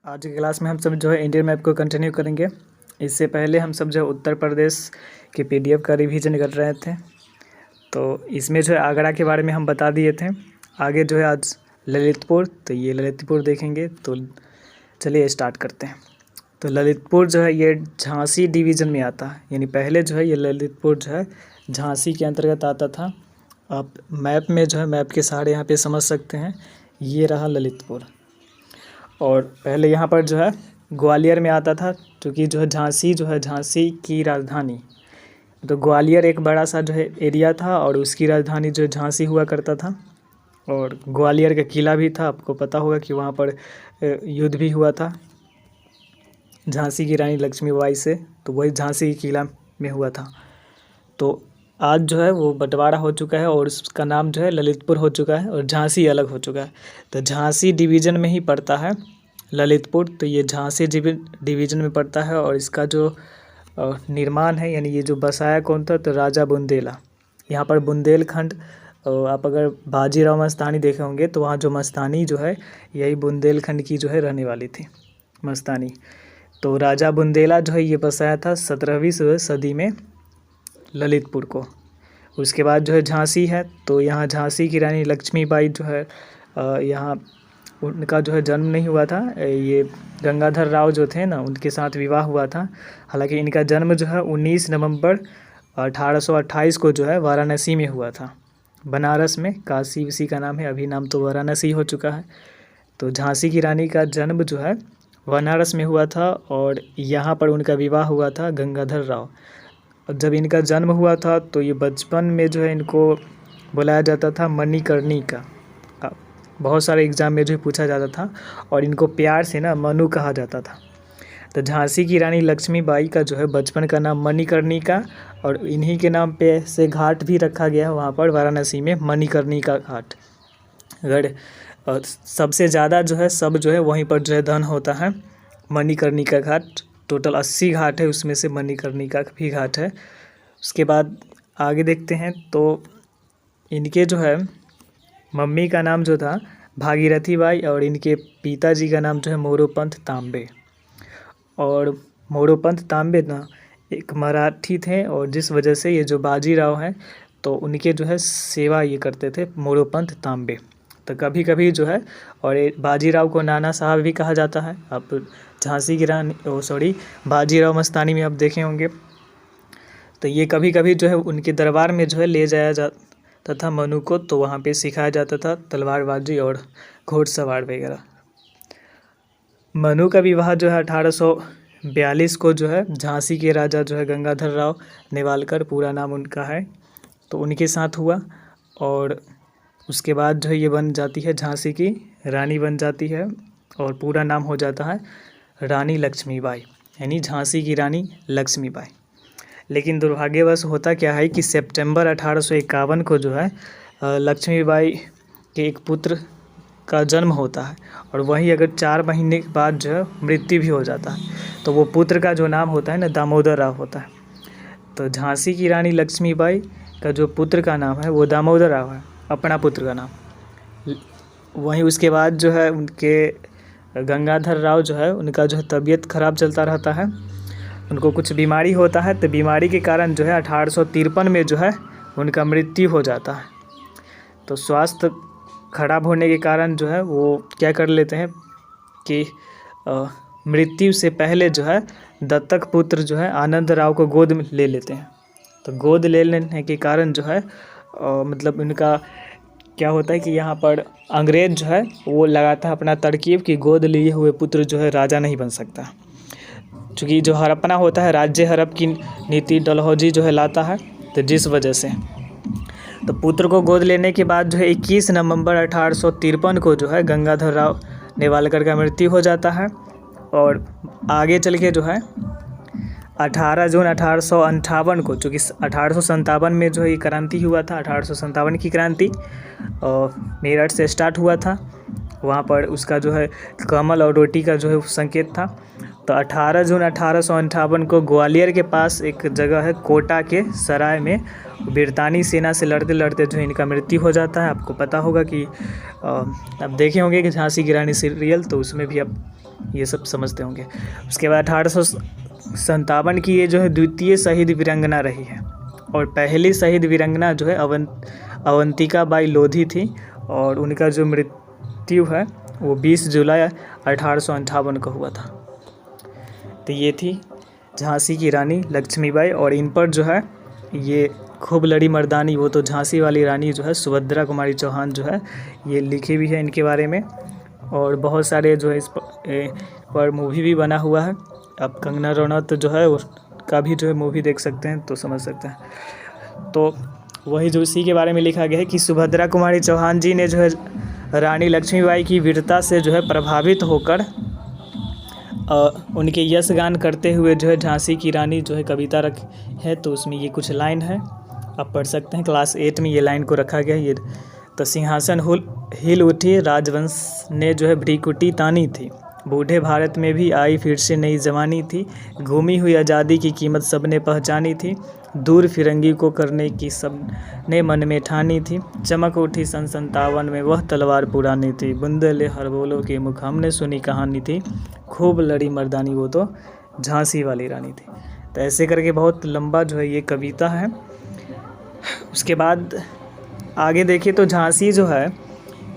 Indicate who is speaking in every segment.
Speaker 1: आज की क्लास में हम सब जो है इंडियन मैप को कंटिन्यू करेंगे। इससे पहले हम सब जो है उत्तर प्रदेश के पीडीएफ का रिवीजन कर रहे थे, तो इसमें जो है आगरा के बारे में हम बता दिए थे। आगे जो है आज ललितपुर, तो ये ललितपुर देखेंगे। तो चलिए स्टार्ट करते हैं। तो ललितपुर जो है ये झांसी डिवीज़न में आता है, यानी पहले जो है ये ललितपुर जो है झांसी के अंतर्गत आता था। आप मैप में जो है मैप के सहारे यहाँ पे समझ सकते हैं। ये रहा ललितपुर, और पहले यहाँ पर जो है ग्वालियर में आता था, क्योंकि जो है झांसी झांसी की राजधानी, तो ग्वालियर एक बड़ा सा जो है एरिया था और उसकी राजधानी जो झांसी हुआ करता था। और ग्वालियर का किला भी था, आपको पता होगा कि वहाँ पर युद्ध भी हुआ था झांसी की रानी लक्ष्मीबाई से, तो वही झांसी के किला में हुआ था। तो आज जो है वो बंटवारा हो चुका है और उसका नाम जो है ललितपुर हो चुका है और झांसी अलग हो चुका है। तो झांसी डिवीज़न में ही पड़ता है ललितपुर, तो ये झांसी डिवीज़न में पड़ता है। और इसका जो निर्माण है, यानी ये जो बसाया कौन था, तो राजा बुंदेला। यहाँ पर बुंदेलखंड, आप अगर बाजीराव मस्तानी देखे होंगे तो वहाँ जो मस्तानी जो है यही बुंदेलखंड की जो है रहने वाली थी मस्तानी। तो राजा बुंदेला जो है ये बसाया था 17वीं सदी में ललितपुर को। उसके बाद जो है झांसी है, तो यहाँ झांसी की रानी लक्ष्मीबाई जो है यहाँ उनका जो है जन्म नहीं हुआ था। ये गंगाधर राव जो थे ना, उनके साथ विवाह हुआ था। हालांकि इनका जन्म जो है 19 नवंबर 1828 को जो है वाराणसी में हुआ था, बनारस में। काशी उसी का नाम है, अभी नाम तो वाराणसी हो चुका है। तो झांसी की रानी का जन्म जो है बनारस में हुआ था और यहाँ पर उनका विवाह हुआ था गंगाधर राव। जब इनका जन्म हुआ था तो ये बचपन में जो है इनको बुलाया जाता था मणिकर्णिका। बहुत सारे एग्ज़ाम में जो पूछा जाता था और इनको प्यार से ना मनु कहा जाता था। तो झांसी की रानी लक्ष्मीबाई का जो है बचपन का नाम मणिकर्णिका, और इन्हीं के नाम पे से घाट भी रखा गया है वहाँ पर वाराणसी में, मणिकर्णिका घाट। अगर सबसे ज़्यादा जो है सब जो है वहीं पर जो है धन होता है मणिकर्णिका घाट। टोटल 80 घाट है, उसमें से मणिकर्णिका भी घाट है। उसके बाद आगे देखते हैं, तो इनके जो है मम्मी का नाम जो था भागीरथी बाई और इनके पिताजी का नाम जो है मोरोपंत तांबे। और मोरोपंत तांबे ना एक मराठी थे, और जिस वजह से ये जो बाजीराव हैं तो उनके जो है सेवा ये करते थे मोरोपंत तांबे। तो कभी कभी जो है, और बाजीराव को नाना साहब भी कहा जाता है। आप झांसी की रानी बाजीराव मस्तानी में आप देखे होंगे। तो ये कभी कभी जो है उनके दरबार में जो है ले जाया जाता था मनु को, तो वहाँ पे सिखाया जाता था तलवारबाजी और घोड़सवार वगैरह। मनु का विवाह जो है 1842 को जो है झांसी के राजा जो है गंगाधर राव नेवालकर, पूरा नाम उनका है, तो उनके साथ हुआ। और उसके बाद जो है ये बन जाती है झांसी की रानी बन जाती है, और पूरा नाम हो जाता है रानी लक्ष्मीबाई, यानी झांसी की रानी लक्ष्मीबाई। लेकिन दुर्भाग्यवश होता क्या है कि सितंबर 1851 को जो है लक्ष्मीबाई के एक पुत्र का जन्म होता है, और वही अगर 4 महीने के बाद जो है मृत्यु भी हो जाता है। तो वो पुत्र का जो नाम होता है ना दामोदर राव होता है। तो झांसी की रानी लक्ष्मीबाई का जो पुत्र का नाम है वो दामोदर राव है, अपना पुत्र का नाम। वहीं उसके बाद जो है उनके गंगाधर राव जो है उनका जो है तबीयत ख़राब चलता रहता है, उनको कुछ बीमारी होता है। तो बीमारी के कारण जो है 1853 में जो है उनका मृत्यु हो जाता है। तो स्वास्थ्य खराब होने के कारण जो है वो क्या कर लेते हैं कि मृत्यु से पहले जो है दत्तक पुत्र जो है आनंद राव को गोद में ले लेते हैं। तो गोद ले लेने के कारण जो है मतलब उनका क्या होता है कि यहाँ पर अंग्रेज जो है वो लगाता है अपना तरकीब कि गोद लिए हुए पुत्र जो है राजा नहीं बन सकता, क्योंकि जो हड़पना होता है राज्य हड़प की नीति डलहौजी जो है लाता है। तो जिस वजह से तो पुत्र को गोद लेने के बाद जो है 21 नवंबर 1853 को जो है गंगाधर राव नेवालकर का मृत्यु हो जाता है। और आगे चल के जो है 18 जून 1858 को, चूँकि 1857 में जो है ये क्रांति हुआ था, 1857 की क्रांति मेरठ से स्टार्ट हुआ था। वहाँ पर उसका जो है कमल और रोटी का जो है संकेत था। तो 18 जून 1858 को ग्वालियर के पास एक जगह है कोटा के सराय में बिरतानी सेना से लड़ते लड़ते जो इनका मृत्यु हो जाता है। आपको पता होगा कि अब देखे होंगे कि झांसी की रानी सीरियल, तो उसमें भी आप ये सब समझते होंगे। उसके बाद 1857 की ये जो है द्वितीय शहीद वीरांगना रही है, और पहली शहीद वीरांगना जो है अवंतिका बाई लोधी थी, और उनका जो मृत्यु है वो 20 जुलाई 1858 को हुआ था। तो ये थी झांसी की रानी लक्ष्मीबाई, और इन पर जो है ये खूब लड़ी मर्दानी, वो तो झांसी वाली रानी जो है सुभद्रा कुमारी चौहान जो है ये लिखी भी है इनके बारे में, और बहुत सारे जो है इस पर मूवी भी बना हुआ है। आप कंगना रनौत जो है उसका भी जो है मूवी देख सकते हैं तो समझ सकते हैं। तो वही जो इसी के बारे में लिखा गया है कि सुभद्रा कुमारी चौहान जी ने जो है रानी लक्ष्मीबाई की वीरता से जो है प्रभावित होकर उनके यश गान करते हुए जो है झांसी की रानी जो है कविता रख है, तो उसमें ये कुछ लाइन है, आप पढ़ सकते हैं। क्लास 8 में ये लाइन को रखा गया है। ये तो सिंहासन हिल उठी, राजवंश ने जो है भ्रीकुटी तानी थी, बूढ़े भारत में भी आई फिर से नई जवानी थी, घूमी हुई आज़ादी की कीमत सबने पहचानी थी, दूर फिरंगी को करने की सबने मन में ठानी थी, चमक उठी सन 57 में वह तलवार पुरानी थी, बुंदेले हर बोलो के मुख हमने सुनी कहानी थी, खूब लड़ी मर्दानी वो तो झांसी वाली रानी थी। तो ऐसे करके बहुत लंबा जो है ये कविता है। उसके बाद आगे देखिए तो झांसी जो है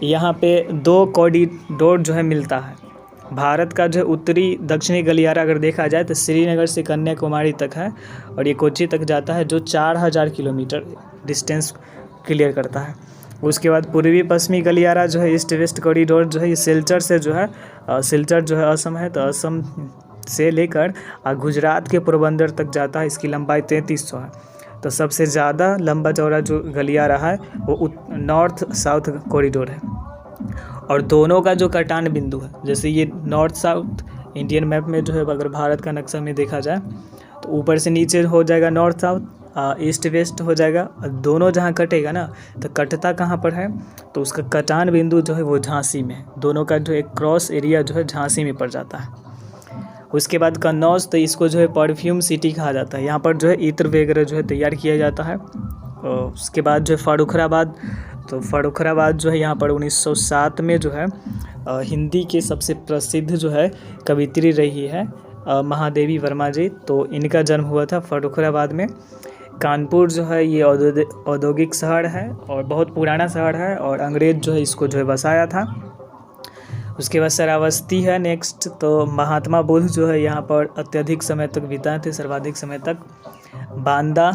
Speaker 1: यहाँ पे 2 कॉरिडोर जो है मिलता है। भारत का जो उत्तरी दक्षिणी गलियारा अगर देखा जाए तो श्रीनगर से कन्याकुमारी तक है, और ये कोच्चि तक जाता है जो 4000 किलोमीटर डिस्टेंस क्लियर करता है। उसके बाद पूर्वी पश्चिमी गलियारा जो है ईस्ट वेस्ट कॉरिडोर जो है ये सिलचर से जो है सिलचर जो है असम है, तो असम से लेकर गुजरात के पोरबंदर तक जाता है। इसकी लंबाई 3300 है। तो सबसे ज़्यादा लंबा चौड़ा जो गलियारा है वो नॉर्थ साउथ कॉरिडोर है, और दोनों का जो कटान बिंदु है, जैसे ये नॉर्थ साउथ इंडियन मैप में जो है अगर भारत का नक्शा में देखा जाए तो ऊपर से नीचे हो जाएगा नॉर्थ साउथ, ईस्ट वेस्ट हो जाएगा, और दोनों जहाँ कटेगा ना तो कटता कहाँ पर है, तो उसका कटान बिंदु जो है वो झांसी में है। दोनों का जो एक क्रॉस एरिया जो है झांसी में पड़ जाता है। उसके बाद कन्नौज, तो इसको जो है परफ्यूम सिटी कहा जाता है, यहाँ पर जो है इत्र वगैरह जो है तैयार किया जाता है। और उसके बाद जो है फर्रुखाबाद, तो फर्रुखाबाद जो है यहाँ पर 1907 में जो है हिंदी के सबसे प्रसिद्ध जो है कवित्री रही है महादेवी वर्मा जी, तो इनका जन्म हुआ था फर्रुखाबाद में। कानपुर जो है ये औद्योगिक शहर है और बहुत पुराना शहर है, और अंग्रेज़ जो है इसको जो है बसाया था। उसके बाद श्रावस्ती है नेक्स्ट, तो महात्मा बुद्ध जो है यहाँ पर अत्यधिक समय तक बिताए थे, सर्वाधिक समय तक। बांदा,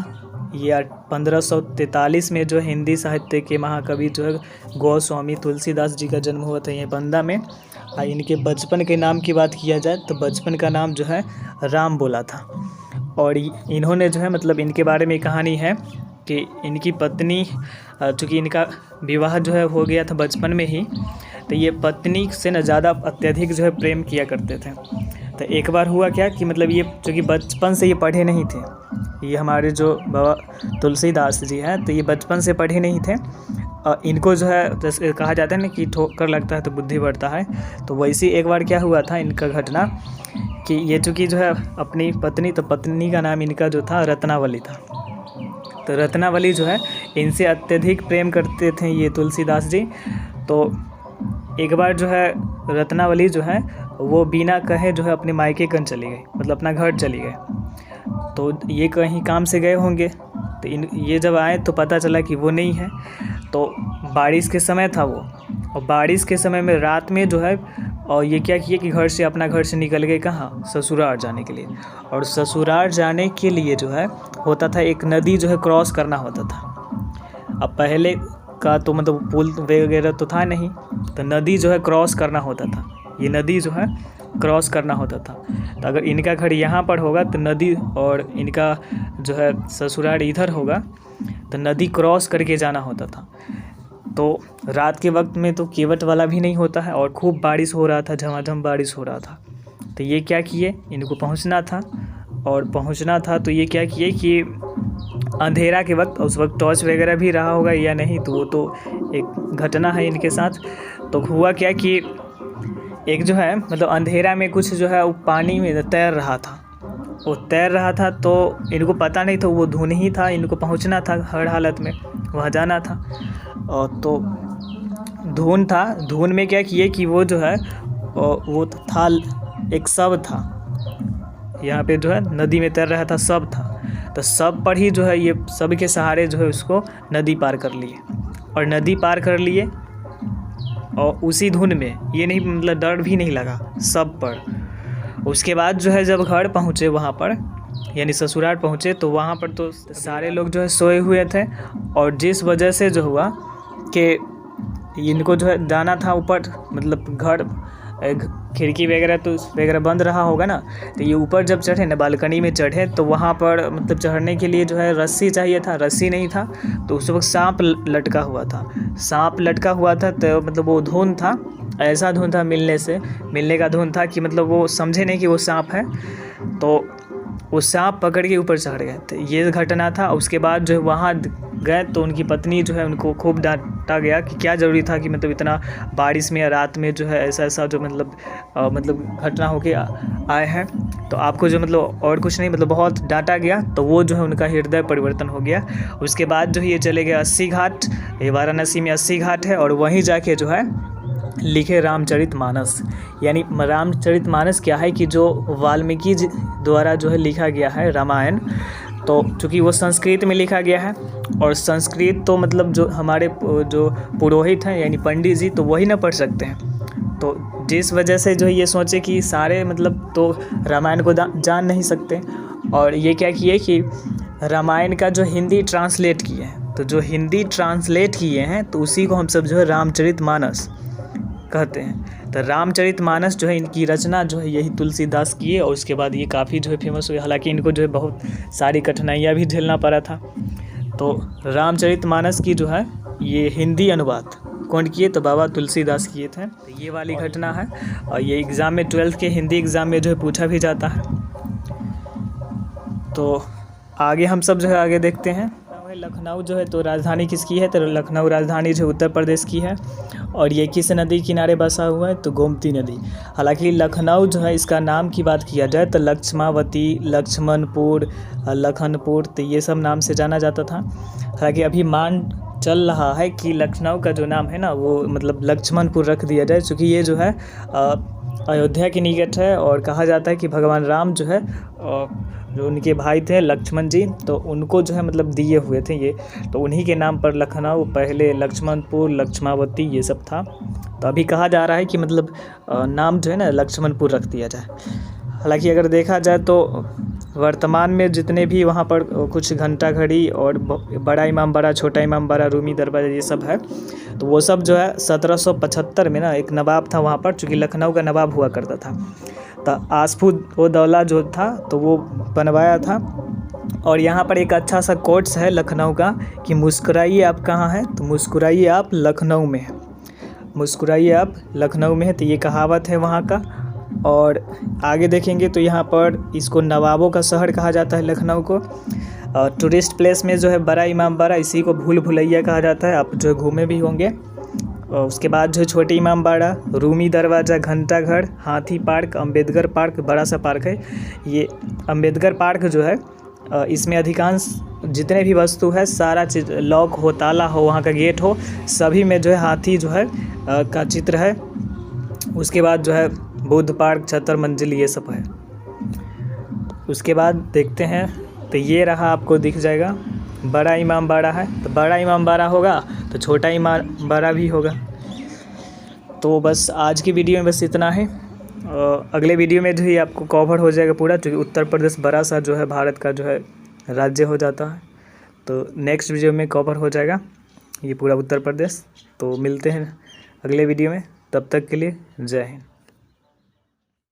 Speaker 1: ये 1543 में जो हिंदी साहित्य के महाकवि जो है गोस्वामी तुलसीदास जी का जन्म हुआ था ये बांदा में। इनके बचपन के नाम की बात किया जाए तो बचपन का नाम जो है राम बोला था, और इन्होंने जो है मतलब इनके बारे में कहानी है कि इनकी पत्नी, चूँकि इनका विवाह जो है हो गया था बचपन में ही, तो ये पत्नी से न ज़्यादा अत्यधिक जो है प्रेम किया करते थे। तो एक बार हुआ क्या कि मतलब ये चूँकि बचपन से ये पढ़े नहीं थे, ये हमारे जो बाबा तुलसीदास जी हैं तो ये बचपन से पढ़े नहीं थे। इनको जो है जैसे कहा जाता है ना कि ठोकर लगता है तो बुद्धि बढ़ता है, तो वैसे एक बार क्या हुआ था इनका घटना कि ये चूँकि जो है अपनी पत्नी, तो पत्नी का नाम इनका जो था रत्नावली था, तो रत्नावली जो है इनसे अत्यधिक प्रेम करते थे ये तुलसीदास जी। तो एक बार जो है रत्नावली जो है वो बिना कहे जो है अपने मायके कन चली गई, मतलब अपना घर चली गई। तो ये कहीं काम से गए होंगे, तो ये जब आए तो पता चला कि वो नहीं है। तो बारिश के समय था वो, और बारिश के समय में रात में जो है और ये क्या किए कि अपना घर से निकल गए कहाँ, ससुराल जाने के लिए। और ससुराल जाने के लिए जो है होता था एक नदी जो है क्रॉस करना होता था। अब पहले का तो मतलब पुल वगैरह तो था नहीं, तो नदी जो है क्रॉस करना होता था, ये नदी जो है क्रॉस करना होता था। तो अगर इनका घर यहाँ पर होगा तो नदी, और इनका जो है ससुराल इधर होगा तो नदी क्रॉस करके जाना होता था। तो रात के वक्त में तो केवट वाला भी नहीं होता है, और खूब बारिश हो रहा था, झमाझम बारिश हो रहा था। तो ये क्या किए, इनको पहुँचना था, और पहुँचना था तो ये क्या किए कि अंधेरा के वक्त, उस वक्त टॉर्च वगैरह भी रहा होगा या नहीं, तो वो तो एक घटना है इनके साथ। तो हुआ क्या कि एक जो है मतलब अंधेरा में कुछ जो है वो पानी में तैर रहा था। वो तैर रहा था तो इनको पता नहीं था वो धुन ही था, इनको पहुंचना था हर हालत में, वहाँ जाना था। और तो धुन था, धुन में क्या किए कि वो जो है वो था एक शव था, यहाँ पे जो है नदी में तैर रहा था, शव था। तो शव पर ही जो है ये शव के सहारे जो है उसको नदी पार कर लिए, और नदी पार कर लिए और उसी धुन में ये नहीं मतलब डर भी नहीं लगा सब पर। उसके बाद जो है जब घर पहुँचे वहाँ पर यानी ससुराल पहुँचे तो वहाँ पर तो सारे लोग जो है सोए हुए थे, और जिस वजह से जो हुआ कि इनको जो है जाना था ऊपर, मतलब घर खिड़की वगैरह तो वगैरह बंद रहा होगा ना, तो ये ऊपर जब चढ़े ना बालकनी में चढ़े तो वहाँ पर मतलब चढ़ने के लिए जो है रस्सी चाहिए था, रस्सी नहीं था। तो उस वक्त सांप लटका हुआ था, सांप लटका हुआ था। तो मतलब वो धुन था, ऐसा धुन था मिलने का धुन था कि मतलब वो समझे नहीं कि वो सांप है, तो वो सांप पकड़ के ऊपर चढ़ गए। तो ये घटना था। उसके बाद जो है वहाँ गए तो उनकी पत्नी जो है उनको खूब डांटा गया कि क्या ज़रूरी था कि मतलब इतना बारिश में या रात में जो है ऐसा जो मतलब घटना होके आए हैं, तो आपको जो मतलब और कुछ नहीं मतलब बहुत डांटा गया। तो वो जो है उनका हृदय परिवर्तन हो गया। उसके बाद जो है ये चले गए 80 घाट, ये वाराणसी में 80 घाट है, और वहीं जाके जो है लिखे रामचरितमानस। यानी रामचरितमानस क्या है कि जो वाल्मीकि जी द्वारा जो है लिखा गया है रामायण, तो चूँकि वो संस्कृत में लिखा गया है, और संस्कृत तो मतलब जो हमारे जो पुरोहित हैं यानी पंडित जी तो वही ना पढ़ सकते हैं। तो जिस वजह से जो ये सोचे कि सारे मतलब तो रामायण को जान नहीं सकते, और ये क्या किए कि रामायण का जो हिंदी ट्रांसलेट किए हैं, तो जो हिंदी ट्रांसलेट किए हैं तो उसी को हम सब जो है रामचरितमानस कहते हैं। तो रामचरितमानस जो है इनकी रचना जो है यही तुलसीदास की है, और उसके बाद ये काफ़ी जो है फेमस हुए। हालांकि इनको जो है बहुत सारी कठिनाइयाँ भी झेलना पड़ा था। तो रामचरितमानस की जो है ये हिंदी अनुवाद कौन किए, तो बाबा तुलसीदास किए थे। तो ये वाली घटना है, और ये एग्ज़ाम में 12th के हिंदी एग्ज़ाम में जो है पूछा भी जाता है। तो आगे हम सब जो है आगे देखते हैं। लखनऊ जो है तो राजधानी किसकी है, तो लखनऊ राजधानी जो उत्तर प्रदेश की है, और ये किस नदी किनारे बसा हुआ है, तो गोमती नदी। हालांकि लखनऊ जो है इसका नाम की बात किया जाए तो लक्ष्मावती, लक्ष्मणपुर, लखनपुर, तो ये सब नाम से जाना जाता था। हालांकि अभी मान चल रहा है कि लखनऊ का जो नाम है ना वो मतलब लक्ष्मणपुर रख दिया जाए, क्योंकि ये जो है अयोध्या के निकट है, और कहा जाता है कि भगवान राम जो है जो उनके भाई थे लक्ष्मण जी, तो उनको जो है मतलब दिए हुए थे ये, तो उन्हीं के नाम पर लखनऊ, पहले लक्ष्मणपुर, लक्ष्मावती ये सब था। तो अभी कहा जा रहा है कि मतलब नाम जो है ना लक्ष्मणपुर रख दिया जाए। हालांकि अगर देखा जाए तो वर्तमान में जितने भी वहाँ पर कुछ घंटा घड़ी और बड़ा इमाम बाड़ा, छोटा इमाम बाड़ा, रूमी दरबार ये सब है, तो वो सब जो है 1775 में ना एक नवाब था वहाँ पर, चूँकि लखनऊ का नवाब हुआ करता था, तो आसफ-उद-दौला जो था तो वो बनवाया था। और यहाँ पर एक अच्छा सा कोट्स है लखनऊ का कि मुस्कुराइए आप कहाँ हैं, तो मुस्कुराइए आप लखनऊ में हैं, मुस्कुराइए आप लखनऊ में है, तो ये कहावत है वहाँ का। और आगे देखेंगे तो यहाँ पर इसको नवाबों का शहर कहा जाता है लखनऊ को। टूरिस्ट प्लेस में जो है बड़ा इमाम बाड़ा, इसी को भूल भुलैया कहा जाता है, आप जो घूमे भी होंगे। और उसके बाद जो छोटी इमाम बाड़ा, रूमी दरवाज़ा, घंटाघर, हाथी पार्क, अम्बेडकर पार्क, बड़ा सा पार्क है ये। अम्बेडकर पार्क जो है इसमें अधिकांश जितने भी वस्तु है सारा चीज़ लॉक हो, ताला हो, वहाँ का गेट हो, सभी में जो है हाथी जो है का चित्र है। उसके बाद जो है बुद्ध पार्क, 76 मंजिल ये सब है। उसके बाद देखते हैं तो ये रहा, आपको दिख जाएगा बड़ा इमाम बाड़ा है, तो बड़ा इमाम बाड़ा होगा तो छोटा इमाम बाड़ा भी होगा। तो बस आज की वीडियो में बस इतना है। अगले वीडियो में जो है आपको कवर हो जाएगा पूरा, क्योंकि उत्तर प्रदेश बड़ा सा जो है भारत का जो है राज्य हो जाता है। तो नेक्स्ट वीडियो में कवर हो जाएगा ये पूरा उत्तर प्रदेश। तो मिलते हैं अगले वीडियो में, तब तक के लिए जय हिंद।